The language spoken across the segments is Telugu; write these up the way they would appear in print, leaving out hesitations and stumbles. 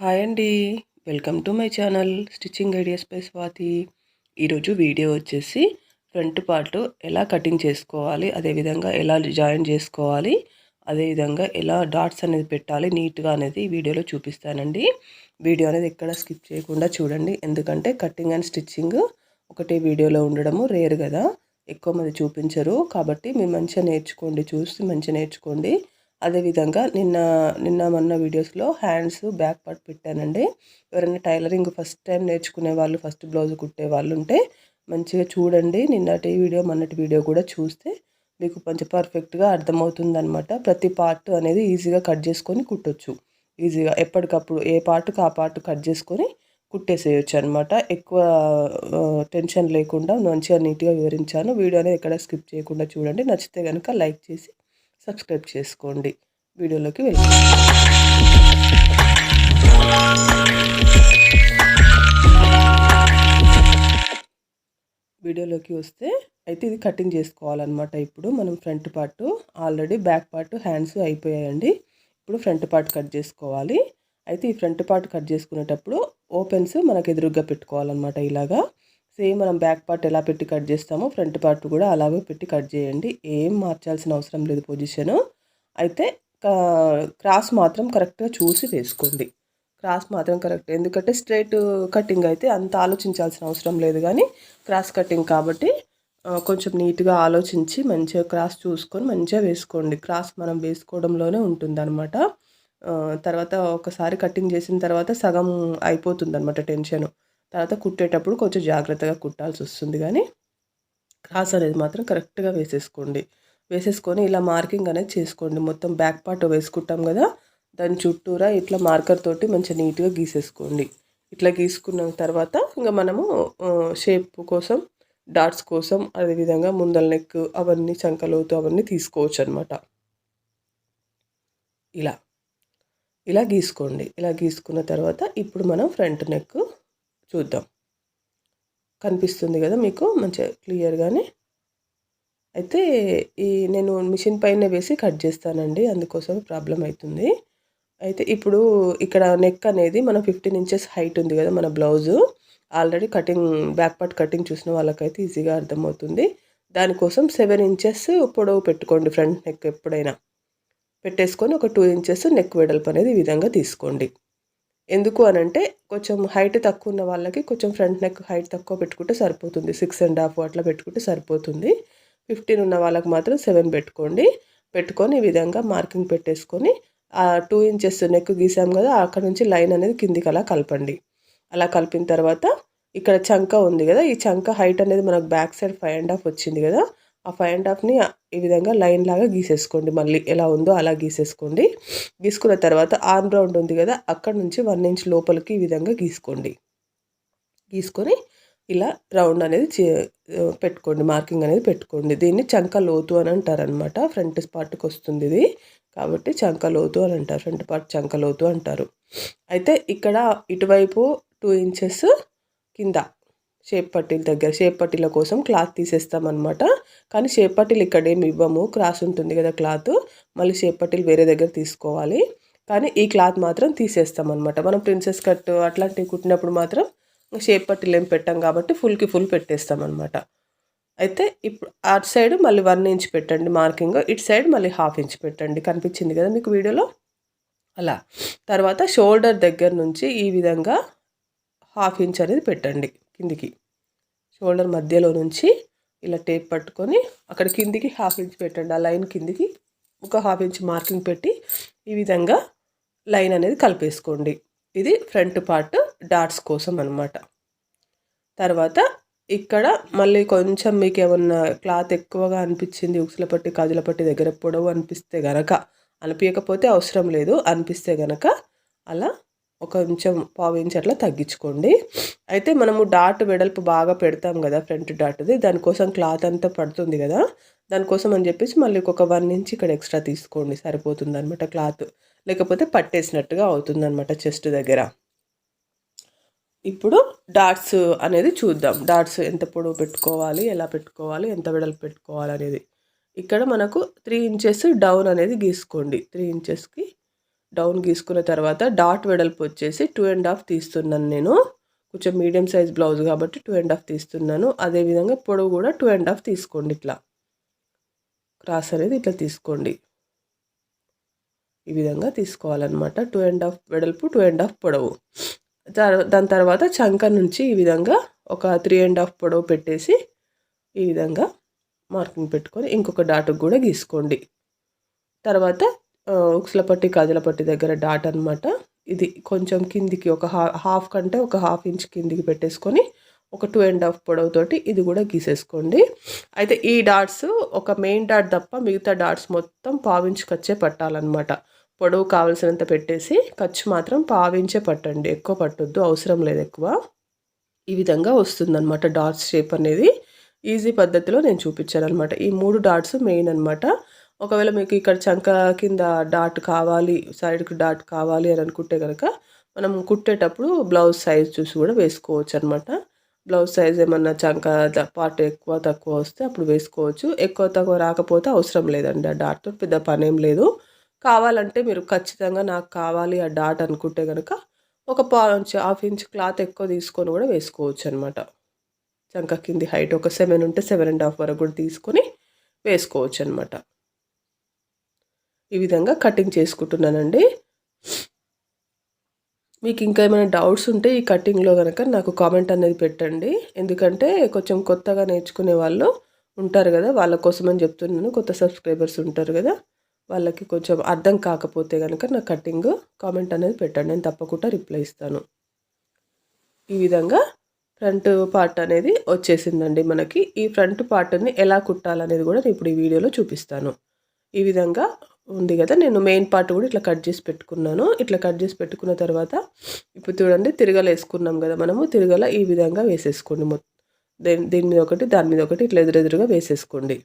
హాయ్ అండి. Welcome to my channel stitching ideas by Swathi. ఈరోజు వీడియో వచ్చేసి ఫ్రంట్ పార్ట్ ఎలా కటింగ్ చేసుకోవాలి, అదేవిధంగా ఎలా జాయిన్ చేసుకోవాలి, అదేవిధంగా ఎలా డాట్స్ అనేది పెట్టాలి నీట్గా అనేది ఈ వీడియోలో చూపిస్తానండి. వీడియో అనేది ఎక్కడ స్కిప్ చేయకుండా చూడండి, ఎందుకంటే కటింగ్ అండ్ స్టిచ్చింగ్ ఒకటే వీడియోలో ఉండడము రేర్ కదా, ఎక్కువ మంది చూపించరు. కాబట్టి మీరు మంచిగా నేర్చుకోండి, చూసి మంచిగా నేర్చుకోండి. అదేవిధంగా నిన్న మొన్న వీడియోస్లో హ్యాండ్స్ బ్యాక్ పార్ట్ పెట్టానండి. ఎవరైనా టైలరింగ్ ఫస్ట్ టైం నేర్చుకునే వాళ్ళు, ఫస్ట్ బ్లౌజ్ కుట్టే వాళ్ళు ఉంటే మంచిగా చూడండి. నిన్నటి వీడియో మొన్నటి వీడియో కూడా చూస్తే మీకు కొంచెం పర్ఫెక్ట్గా అర్థమవుతుంది అనమాట. ప్రతి పార్ట్ అనేది ఈజీగా కట్ చేసుకొని కుట్టొచ్చు. ఈజీగా ఎప్పటికప్పుడు ఏ పార్ట్కి ఆ పార్ట్ కట్ చేసుకొని కుట్టేసేయచ్చు అనమాట. ఎక్కువ టెన్షన్ లేకుండా మంచిగా నీట్గా వివరించాను. వీడియో అనేది ఎక్కడ స్కిప్ చేయకుండా చూడండి. నచ్చితే కనుక లైక్ చేసి సబ్స్క్రైబ్ చేసుకోండి. వీడియోలోకి వెళ్దాం. వీడియోలోకి వస్తే అయితే ఇది కటింగ్ చేసుకోవాలన్నమాట. ఇప్పుడు మనం front part already back part hands అయిపోయాయండి. ఇప్పుడు ఫ్రంట్ పార్ట్ కట్ చేసుకోవాలి. అయితే ఈ ఫ్రంట్ పార్ట్ కట్ చేసుకునేటప్పుడు ఓపెన్స్ మనకు ఎదురుగ్గా పెట్టుకోవాలన్నమాట. ఇలాగా సేమ్ మనం బ్యాక్ పార్ట్ ఎలా పెట్టి కట్ చేస్తామో ఫ్రంట్ పార్ట్ కూడా అలాగే పెట్టి కట్ చేయండి. ఏం మార్చాల్సిన అవసరం లేదు పొజిషను. అయితే క్రాస్ మాత్రం కరెక్ట్గా చూసి వేసుకోండి. క్రాస్ మాత్రం కరెక్ట్, ఎందుకంటే స్ట్రైట్ కటింగ్ అయితే అంత ఆలోచించాల్సిన అవసరం లేదు, కానీ క్రాస్ కటింగ్ కాబట్టి కొంచెం నీట్గా ఆలోచించి మంచిగా క్రాస్ చూసుకొని మంచిగా వేసుకోండి. క్రాస్ మనం వేసుకోవడంలోనే ఉంటుందన్నమాట. తర్వాత ఒకసారి కటింగ్ చేసిన తర్వాత సగం అయిపోతుంది అనమాట టెన్షన్. తర్వాత కుట్టేటప్పుడు కొంచెం జాగ్రత్తగా కుట్టాల్సి వస్తుంది, కానీ క్రాస్ అనేది మాత్రం కరెక్ట్గా వేసేసుకొని ఇలా మార్కింగ్ అనేది చేసుకోండి. మొత్తం బ్యాక్ పార్ట్ వేసుకుంటాం కదా, దాని చుట్టూరా ఇట్లా మార్కర్ తోటి మంచిగా నీట్గా గీసేసుకోండి. ఇట్లా గీసుకున్న తర్వాత ఇంకా మనము షేప్ కోసం, డాట్స్ కోసం, అదేవిధంగా ముందల నెక్ అవన్నీ చంకలోతు అవన్నీ తీసుకోవచ్చు అనమాట. ఇలా గీసుకోండి. ఇలా గీసుకున్న తర్వాత ఇప్పుడు మనం ఫ్రంట్ నెక్ చూద్దాం. కనిపిస్తుంది కదా మీకు మంచిగా క్లియర్గానే. అయితే నేను మిషన్ పైన వేసి కట్ చేస్తానండి, అందుకోసం ప్రాబ్లం అవుతుంది. అయితే ఇప్పుడు ఇక్కడ నెక్ అనేది మనం 15 ఇంచెస్ హైట్ ఉంది కదా మన blouse. Already cutting back part cutting చూసిన వాళ్ళకైతే ఈజీగా అర్థమవుతుంది. దానికోసం 7 ఇంచెస్ పొడవు పెట్టుకోండి ఫ్రంట్ నెక్ ఎప్పుడైనా. పెట్టేసుకొని ఒక 2 ఇంచెస్ నెక్ వెడల్పు అనేది ఈ విధంగా తీసుకోండి. ఎందుకు అనంటే కొంచెం హైట్ తక్కువ ఉన్న వాళ్ళకి కొంచెం ఫ్రంట్ నెక్ హైట్ తక్కువ పెట్టుకుంటే సరిపోతుంది. 6.5 అట్లా పెట్టుకుంటే సరిపోతుంది. 15 ఉన్న వాళ్ళకి మాత్రం 7 పెట్టుకొని ఈ విధంగా మార్కింగ్ పెట్టేసుకొని 2 ఇంచెస్ నెక్ గీసాం కదా, అక్కడ నుంచి లైన్ అనేది కిందికి అలా కలపండి. అలా కలిపిన తర్వాత ఇక్కడ చంక ఉంది కదా, ఈ చంక హైట్ అనేది మనకు బ్యాక్ సైడ్ 5.5 వచ్చింది కదా, ఆ 5.5ని ఈ విధంగా లైన్ లాగా గీసేసుకోండి. మళ్ళీ ఎలా ఉందో అలా గీసేసుకోండి. గీసుకున్న తర్వాత ఆర్మ్ రౌండ్ ఉంది కదా, అక్కడ నుంచి 1 ఇంచ్ లోపలికి ఈ విధంగా గీసుకొని ఇలా రౌండ్ అనేది పెట్టుకోండి, మార్కింగ్ అనేది పెట్టుకోండి. దీన్ని చంక లోతు అని అంటారనమాట. ఫ్రంట్ పార్ట్కి వస్తుంది ఇది, కాబట్టి చంక లోతు అని అంటారు. ఫ్రంట్ పార్ట్ చంక లోతు అంటారు. అయితే ఇక్కడ ఇటువైపు 2 ఇంచెస్ కింద షేప్ పట్టీల కోసం క్లాత్ తీసేస్తామన్నమాట. కానీ షేప్ పట్టీలు ఇక్కడ ఏమి ఇవ్వము, క్రాస్ ఉంటుంది కదా క్లాత్, మళ్ళీ షేప్ పట్టీలు వేరే దగ్గర తీసుకోవాలి. కానీ ఈ క్లాత్ మాత్రం తీసేస్తామన్నమాట. మనం ప్రిన్సెస్ కట్ అట్లాంటివి కుట్టినప్పుడు మాత్రం షేప్ పట్టీలు ఏం పెట్టాం కాబట్టి ఫుల్కి ఫుల్ పెట్టేస్తామన్నమాట. అయితే ఇప్పుడు అటు సైడ్ మళ్ళీ 1 ఇంచ్ పెట్టండి మార్కింగ్, ఇటు సైడ్ మళ్ళీ 1/2 ఇంచ్ పెట్టండి. కనిపించింది కదా మీకు వీడియోలో అలా. తర్వాత షోల్డర్ దగ్గర నుంచి ఈ విధంగా 1/2 ఇంచ్ అనేది పెట్టండి కిందికి. షోల్డర్ మధ్యలో నుంచి ఇలా టేప్ పట్టుకొని అక్కడ కిందికి 1/2 ఇంచ్ పెట్టండి. ఆ లైన్ కిందికి ఒక 1/2 ఇంచ్ మార్కింగ్ పెట్టి ఈ విధంగా లైన్ అనేది కలిపేసుకోండి. ఇది ఫ్రంట్ పార్ట్ డాట్స్ కోసం అనమాట. తర్వాత ఇక్కడ మళ్ళీ కొంచెం మీకు ఏమన్నా క్లాత్ ఎక్కువగా అనిపించింది, ఉక్సుల పట్టి కాజుల పట్టి దగ్గర పొడవు అనిపిస్తే గనక, అనిపించకపోతే అవసరం లేదు, అనిపిస్తే గనక అలా ఒక కొంచెం 1/2 ఇంచ్ అట్లా తగ్గించుకోండి. అయితే మనము డాట్ వెడల్పు బాగా పెడతాం కదా ఫ్రంట్ డాట్ది, దానికోసం క్లాత్ అంతా పడుతుంది కదా, దానికోసం అని చెప్పేసి మళ్ళీ ఒక 1 ఇంచ్ ఇక్కడ ఎక్స్ట్రా తీసుకోండి, సరిపోతుంది అనమాట క్లాత్. లేకపోతే పట్టేసినట్టుగా అవుతుంది అనమాట చెస్ట్ దగ్గర. ఇప్పుడు డాట్స్ అనేది చూద్దాం. డాట్స్ ఎంత పొడవు పెట్టుకోవాలి, ఎలా పెట్టుకోవాలి, ఎంత వెడల్పు పెట్టుకోవాలి అనేది. ఇక్కడ మనకు 3 ఇంచెస్ డౌన్ అనేది గీసుకోండి. 3 ఇంచెస్కి డౌన్ గీసుకున్న తర్వాత డాట్ వెడల్పు వచ్చేసి 2.5 తీస్తున్నాను నేను. కొంచెం మీడియం సైజ్ బ్లౌజ్ కాబట్టి 2.5 తీస్తున్నాను. అదేవిధంగా పొడవు కూడా 2.5 తీసుకోండి. ఇట్లా క్రాస్ అనేది ఇట్లా తీసుకోండి. ఈ విధంగా తీసుకోవాలన్నమాట. 2.5 వెడల్పు, 2.5 పొడవు. దాని తర్వాత చంక నుంచి ఈ విధంగా ఒక 3.5 పొడవు పెట్టేసి ఈ విధంగా మార్కింగ్ పెట్టుకొని ఇంకొక డాట్కి కూడా గీసుకోండి. తర్వాత ఉక్సుల పట్టి కాజల పట్టి దగ్గర డాట్ అనమాట. ఇది కొంచెం కిందికి ఒక హాఫ్ కంటే ఒక హాఫ్ ఇంచ్ కిందికి పెట్టేసుకొని ఒక 2.5 పొడవుతోటి ఇది కూడా గీసేసుకోండి. అయితే ఈ డాట్స్ ఒక మెయిన్ డాట్ తప్ప మిగతా డాట్స్ మొత్తం పావించి ఖర్చే పట్టాలన్నమాట. పొడవు కావాల్సినంత పెట్టేసి ఖర్చు మాత్రం పావించే పట్టండి, ఎక్కువ పట్టొద్దు, అవసరం లేదు ఎక్కువ. ఈ విధంగా వస్తుందన్నమాట డాట్స్ షేప్ అనేది. ఈజీ పద్ధతిలో నేను చూపించాను అనమాట. ఈ 3 డాట్స్ మెయిన్ అనమాట. ఒకవేళ మీకు ఇక్కడ చంక కింద డాట్ కావాలి, సైడ్కి డాట్ కావాలి అని అనుకుంటే కనుక మనం కుట్టేటప్పుడు బ్లౌజ్ సైజ్ చూసి కూడా వేసుకోవచ్చు అనమాట. బ్లౌజ్ సైజ్ ఏమన్నా చంక పార్ట్ ఎక్కువ తక్కువ వస్తే అప్పుడు వేసుకోవచ్చు. ఎక్కువ తక్కువ రాకపోతే అవసరం లేదండి. ఆ డాట్తో పెద్ద పనేం లేదు. కావాలంటే మీరు ఖచ్చితంగా నాకు కావాలి ఆ డాట్ అనుకుంటే కనుక ఒక హాఫ్ ఇంచ్ క్లాత్ ఎక్కువ తీసుకొని కూడా వేసుకోవచ్చు అనమాట. చంక కింది హైట్ ఒక 7 ఉంటే 7.5 వరకు కూడా తీసుకొని వేసుకోవచ్చు అనమాట. ఈ విధంగా కటింగ్ చేసుకుంటున్నానండి. మీకు ఇంకా ఏమైనా డౌట్స్ ఉంటే ఈ కటింగ్లో కనుక నాకు కామెంట్ అనేది పెట్టండి. ఎందుకంటే కొంచెం కొత్తగా నేర్చుకునే వాళ్ళు ఉంటారు కదా, వాళ్ళ కోసమని చెప్తున్నాను. కొత్త సబ్స్క్రైబర్స్ ఉంటారు కదా, వాళ్ళకి కొంచెం అర్థం కాకపోతే కనుక నా కటింగ్ కామెంట్ అనేది పెట్టండి, నేను తప్పకుండా రిప్లై ఇస్తాను. ఈ విధంగా ఫ్రంట్ పార్ట్ అనేది వచ్చేసిందండి మనకి. ఈ ఫ్రంట్ పార్ట్ని ఎలా కుట్టాలనేది కూడా నేను ఇప్పుడు ఈ వీడియోలో చూపిస్తాను. ఈ విధంగా ఉంది కదా, నేను మెయిన్ పార్ట్ కూడా ఇట్లా కట్ చేసి పెట్టుకున్నాను. ఇట్లా కట్ చేసి పెట్టుకున్న తర్వాత ఇప్పుడు చూడండి, తిరగలు వేసుకున్నాం కదా మనము. తిరగల ఈ విధంగా వేసేసుకోండి. దీని మీద ఒకటి, దాని మీద ఒకటి ఇట్లా ఎదురెదురుగా వేసేసుకోండి.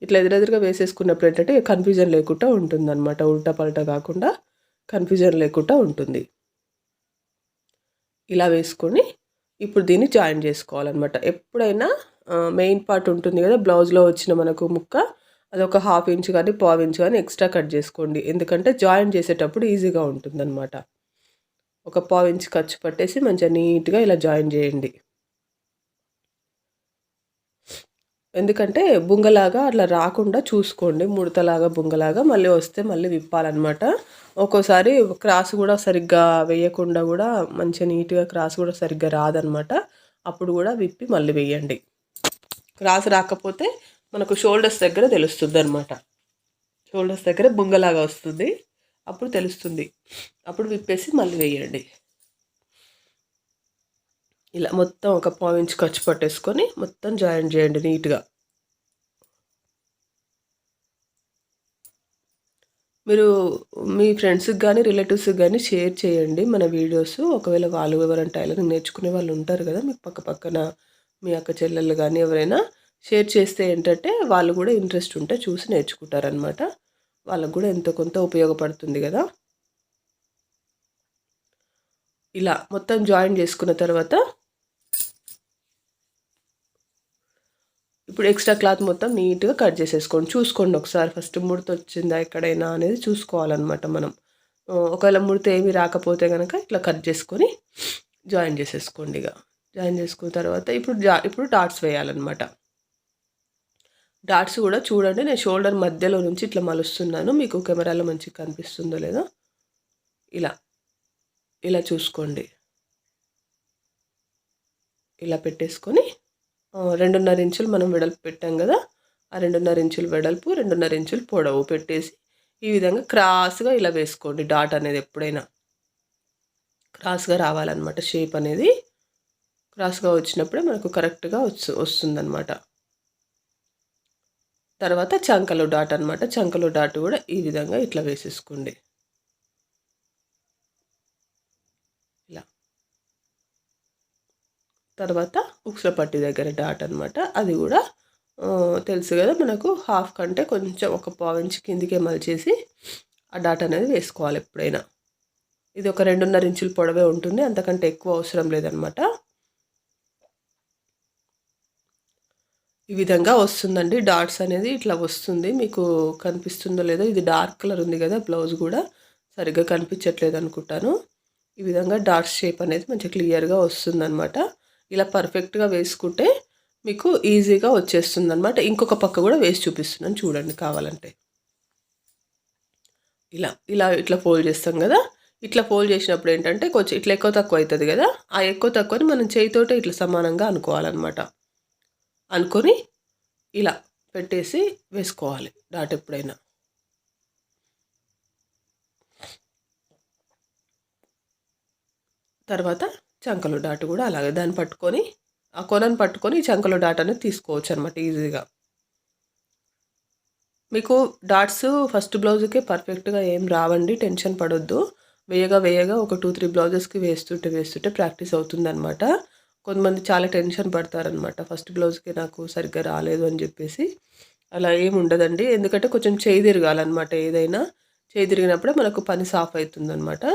ఇట్లా ఎదురెదురుగా వేసేసుకున్నప్పుడు ఏంటంటే కన్ఫ్యూజన్ లేకుండా ఉంటుంది అనమాట. ఉల్టా పల్టా కాకుండా కన్ఫ్యూజన్ లేకుండా ఉంటుంది. ఇలా వేసుకొని ఇప్పుడు దీన్ని జాయిన్ చేసుకోవాలన్నమాట. ఎప్పుడైనా మెయిన్ పార్ట్ ఉంటుంది కదా బ్లౌజ్లో వచ్చిన మనకు ముక్క, అదొక హాఫ్ ఇంచ్ కానీ పావు ఇంచ్ కానీ ఎక్స్ట్రా కట్ చేసుకోండి. ఎందుకంటే జాయిన్ చేసేటప్పుడు ఈజీగా ఉంటుందన్నమాట. ఒక పావు ఇంచ్ ఖర్చు పట్టేసి మంచిగా నీట్గా ఇలా జాయిన్ చేయండి. ఎందుకంటే బుంగలాగా అట్లా రాకుండా చూసుకోండి. ముడతలాగా బుంగలాగా మళ్ళీ వస్తే మళ్ళీ విప్పాలన్నమాట. ఒక్కోసారి క్రాస్ కూడా సరిగ్గా వేయకుండా కూడా మంచిగా నీట్గా క్రాస్ కూడా సరిగ్గా రాదనమాట. అప్పుడు కూడా విప్పి మళ్ళీ వేయండి. క్రాస్ రాకపోతే మనకు షోల్డర్స్ దగ్గర తెలుస్తుంది అనమాట. షోల్డర్స్ దగ్గర బుంగలాగా వస్తుంది, అప్పుడు తెలుస్తుంది. అప్పుడు విప్పేసి మళ్ళీ వేయండి. ఇలా మొత్తం ఒక పావు ఇంచ్ ఖర్చు పట్టేసుకొని మొత్తం జాయిన్ చేయండి నీట్గా. మీరు మీ ఫ్రెండ్స్కి కానీ రిలేటివ్స్కి కానీ షేర్ చేయండి మన వీడియోస్. ఒకవేళ వాళ్ళు ఎవరైనా టైలరింగ్ నేర్చుకునే వాళ్ళు ఉంటారు కదా మీకు పక్కన, మీ అక్క చెల్లెళ్ళు కానీ ఎవరైనా షేర్ చేస్తే ఏంటంటే వాళ్ళు కూడా ఇంట్రెస్ట్ ఉంటే చూసి నేర్చుకుంటారనమాట. వాళ్ళకు కూడా ఎంతో కొంత ఉపయోగపడుతుంది కదా. ఇలా మొత్తం జాయిన్ చేసుకున్న తర్వాత ఇప్పుడు ఎక్స్ట్రా క్లాత్ మొత్తం నీట్గా కట్ చేసేసుకోండి. చూసుకోండి ఒకసారి ఫస్ట్ ముడత వచ్చిందా ఎక్కడైనా అనేది చూసుకోవాలన్నమాట మనం. ఒకవేళ ముడత ఏమీ రాకపోతే కనుక ఇట్లా కట్ చేసుకొని జాయిన్ చేసేసుకోండి. ఇక జాయిన్ చేసుకున్న తర్వాత ఇప్పుడు డాట్స్ వేయాలన్నమాట. డాట్స్ కూడా చూడండి, నేను షోల్డర్ మధ్యలో నుంచి ఇట్లా మలుస్తున్నాను. మీకు కెమెరాలో మంచిగా కనిపిస్తుందో లేదో ఇలా చూసుకోండి. ఇలా పెట్టేసుకొని 2.5 ఇంచులు మనం వెడల్పు పెట్టాం కదా, ఆ 2.5 ఇంచులు వెడల్పు, 2.5 ఇంచులు పొడవు పెట్టేసి ఈ విధంగా క్రాస్గా ఇలా వేసుకోండి. డాట్ అనేది ఎప్పుడైనా క్రాస్గా రావాలన్నమాట. షేప్ అనేది క్రాస్గా వచ్చినప్పుడే మనకు కరెక్ట్గా వస్తుందన్నమాట. తర్వాత చంకలో డాట్ అనమాట. చంకలో డాట్ కూడా ఈ విధంగా ఇట్లా వేసేసుకోండి. ఇలా తర్వాత ఉక్సుల పట్టి దగ్గర డాట్ అనమాట. అది కూడా తెలుసు కదా మనకు, హాఫ్ కంటే కొంచెం ఒక పావు ఇంచ్ కిందికే మలిచేసి ఆ డాట్ అనేది వేసుకోవాలి ఎప్పుడైనా. ఇది ఒక 2.5 ఇంచుల పొడవే ఉంటుంది, అంతకంటే ఎక్కువ అవసరం లేదనమాట. ఈ విధంగా వస్తుందండి డాట్స్ అనేది ఇట్లా వస్తుంది. మీకు కనిపిస్తుందో లేదో, ఇది డార్క్ కలర్ ఉంది కదా బ్లౌజ్ కూడా, సరిగ్గా కనిపించట్లేదు అనుకుంటాను. ఈ విధంగా డాట్స్ షేప్ అనేది మంచిగా క్లియర్గా వస్తుందన్నమాట. ఇలా పర్ఫెక్ట్గా వేసుకుంటే మీకు ఈజీగా వచ్చేస్తుందన్నమాట. ఇంకొక పక్క కూడా వేసి చూపిస్తున్నాను చూడండి కావాలంటే. ఇట్లా ఫోల్డ్ చేస్తాం కదా. ఇట్లా ఫోల్డ్ చేసినప్పుడు ఏంటంటే కొంచెం ఇట్లా ఎక్కువ తక్కువ అవుతుంది కదా. ఆ ఎక్కువ తక్కువని మనం చేయితోటే ఇట్లా సమానంగా అనుకోవాలన్నమాట. అనుకొని ఇలా పెట్టేసి వేసుకోవాలి డాట్ ఎప్పుడైనా. తర్వాత చంకలో డాట్ కూడా అలాగే దాన్ని పట్టుకొని ఆ కొనను పట్టుకొని చంకలో డాట్ అనేది తీసుకోవచ్చు అనమాట ఈజీగా. మీకు డాట్స్ ఫస్ట్ బ్లౌజ్కే పర్ఫెక్ట్గా ఏం రావండి, టెన్షన్ పడొద్దు. వేయగా ఒక 2-3 బ్లౌజెస్కి వేస్తుంటే ప్రాక్టీస్ అవుతుందన్నమాట. కొంతమంది చాలా టెన్షన్ పడతారనమాట, ఫస్ట్ బ్లౌజ్కి నాకు సరిగ్గా రాలేదు అని చెప్పేసి. అలా ఏమి ఉండదండి, ఎందుకంటే కొంచెం చేయి తిరగాలన్నమాట. ఏదైనా చేయి తిరిగినప్పుడే మనకు పని సాఫ్ అవుతుందన్నమాట.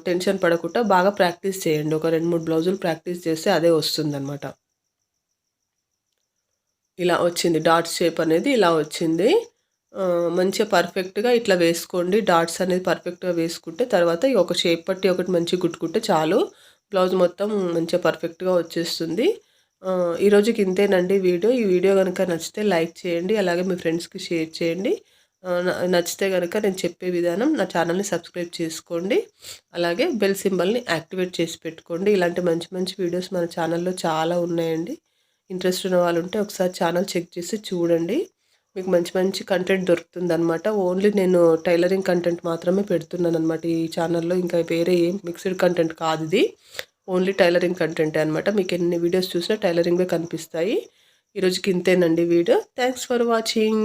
టెన్షన్ పడకుండా బాగా ప్రాక్టీస్ చేయండి. ఒక 2-3 బ్లౌజులు ప్రాక్టీస్ చేస్తే అదే వస్తుందన్నమాట. ఇలా వచ్చింది డాట్స్ షేప్ అనేది, ఇలా వచ్చింది. మంచిగా పర్ఫెక్ట్గా ఇట్లా వేసుకోండి. డాట్స్ అనేది పర్ఫెక్ట్గా వేసుకుంటే తర్వాత ఒక షేప్ పట్టి ఒకటి మంచిగా కుట్టుకుంటే చాలు, బ్లౌజ్ మొత్తం మంచిగా పర్ఫెక్ట్గా వచ్చేస్తుంది. ఈరోజుకి ఇంతేనండి వీడియో. ఈ వీడియో కనుక నచ్చితే లైక్ చేయండి, అలాగే మీ ఫ్రెండ్స్కి షేర్ చేయండి. నచ్చితే కనుక నేను చెప్పే విధానం నా ఛానల్ని సబ్స్క్రైబ్ చేసుకోండి, అలాగే బెల్ సింబల్ని యాక్టివేట్ చేసి పెట్టుకోండి. ఇలాంటి మంచి మంచి వీడియోస్ మన ఛానల్లో చాలా ఉన్నాయండి. ఇంట్రెస్ట్ ఉన్న వాళ్ళు ఉంటే ఒకసారి ఛానల్ చెక్ చేసి చూడండి. మీకు మంచి మంచి కంటెంట్ దొరుకుతుందనమాట. ఓన్లీ నేను టైలరింగ్ కంటెంట్ మాత్రమే పెడుతున్నాను అనమాట ఈ ఛానల్లో. ఇంకా వేరే ఏం మిక్స్డ్ కంటెంట్ కాదు ఇది, ఓన్లీ టైలరింగ్ కంటెంటే అనమాట. మీకు ఎన్ని వీడియోస్ చూసినా టైలరింగ్వే కనిపిస్తాయి. ఈరోజుకి ఇంతేనండి వీడియో. Thanks for watching.